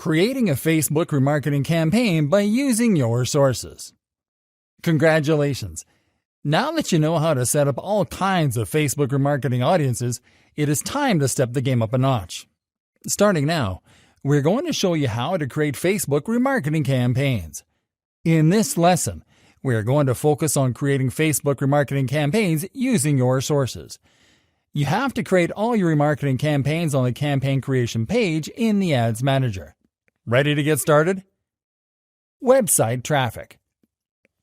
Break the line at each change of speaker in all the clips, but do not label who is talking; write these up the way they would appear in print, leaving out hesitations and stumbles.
Creating a Facebook remarketing campaign by using your sources. Congratulations! Now that you know how to set up all kinds of Facebook remarketing audiences, it is time to step the game up a notch. Starting now, we're going to show you how to create Facebook remarketing campaigns. In this lesson, we are going to focus on creating Facebook remarketing campaigns using your sources. You have to create all your remarketing campaigns on the campaign creation page in the Ads Manager. Ready to get started? Website traffic.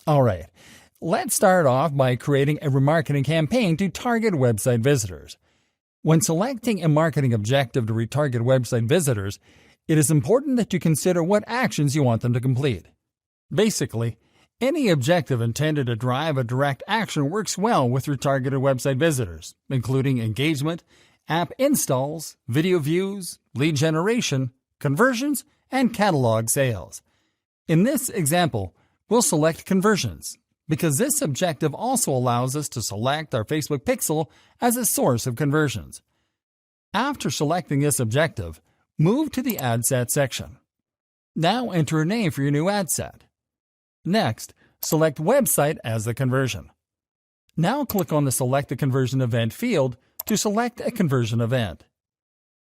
Alright, let's start off by creating a remarketing campaign to target website visitors. When selecting a marketing objective to retarget website visitors, it is important that you consider what actions you want them to complete. Basically, any objective intended to drive a direct action works well with retargeted website visitors, including engagement, app installs, video views, lead generation, conversions, and catalog sales. In this example, we'll select conversions, because this objective also allows us to select our Facebook pixel as a source of conversions. After selecting this objective, move to the ad set section. Now enter a name for your new ad set. Next, select website as the conversion. Now click on the Select a Conversion Event field to select a conversion event.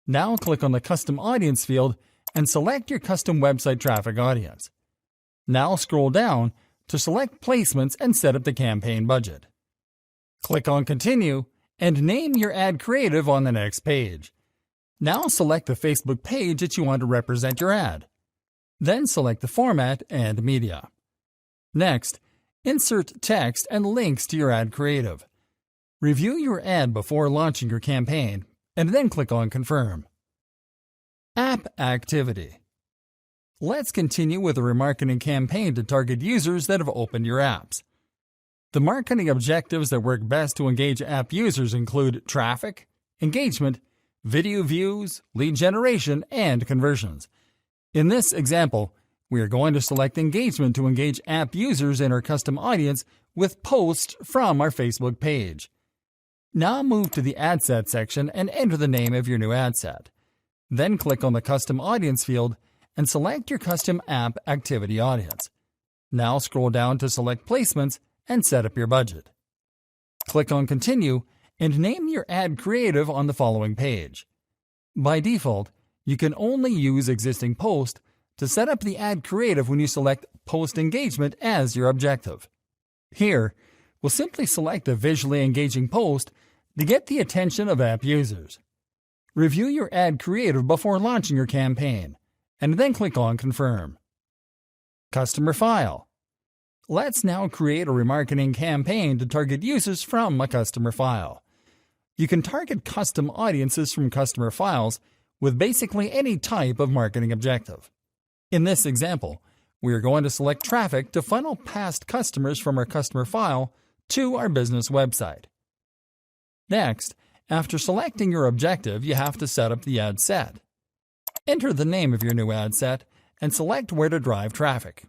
Now click on the Custom Audience field and select your custom website traffic audience. Now scroll down to select placements and set up the campaign budget. Click on Continue and name your ad creative on the next page. Now select the Facebook page that you want to represent your ad. Then select the format and media. Next, insert text and links to your ad creative. Review your ad before launching your campaign and then click on Confirm. App activity. Let's continue with a remarketing campaign to target users that have opened your apps. The marketing objectives that work best to engage app users include traffic, engagement, video views, lead generation, and conversions. In this example, we are going to select engagement to engage app users in our custom audience with posts from our Facebook page. Now move to the ad set section and enter the name of your new ad set. Then click on the Custom Audience field and select your custom app activity audience. Now scroll down to select placements and set up your budget. Click on Continue and name your ad creative on the following page. By default, you can only use existing post to set up the ad creative when you select Post Engagement as your objective. Here, we'll simply select a visually engaging post to get the attention of app users. Review your ad creative before launching your campaign, and then click on Confirm. Customer file. Let's now create a remarketing campaign to target users from a customer file. You can target custom audiences from customer files with basically any type of marketing objective. In this example, we are going to select traffic to funnel past customers from our customer file to our business website. Next, after selecting your objective, you have to set up the ad set. Enter the name of your new ad set and select where to drive traffic.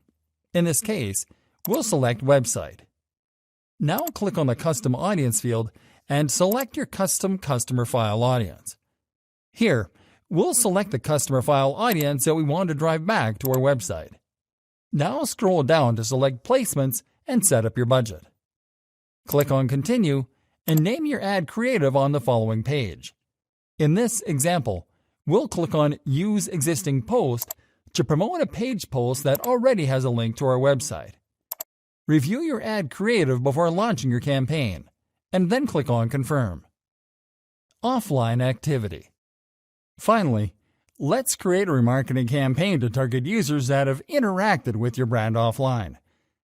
In this case, we'll select website. Now click on the Custom Audience field and select your custom customer file audience. Here, we'll select the customer file audience that we want to drive back to our website. Now scroll down to select placements and set up your budget. Click on Continue and name your ad creative on the following page. In this example, we'll click on Use Existing Post to promote a page post that already has a link to our website. Review your ad creative before launching your campaign, and then click on Confirm. Offline activity. Finally, let's create a remarketing campaign to target users that have interacted with your brand offline.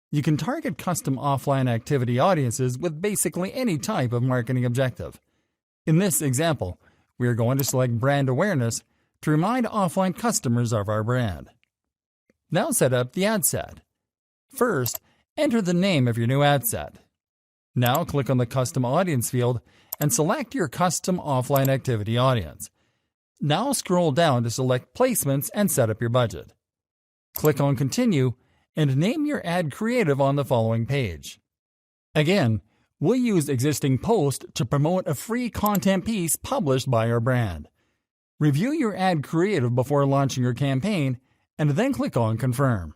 You can target custom offline activity audiences with basically any type of marketing objective. In this example, we are going to select brand awareness to remind offline customers of our brand. Now set up the ad set. First, enter the name of your new ad set. Now click on the Custom Audience field and select your custom offline activity audience. Now scroll down to select placements and set up your budget. Click on Continue and name your ad creative on the following page. Again, we'll use existing post to promote a free content piece published by our brand. Review your ad creative before launching your campaign, and then click on Confirm.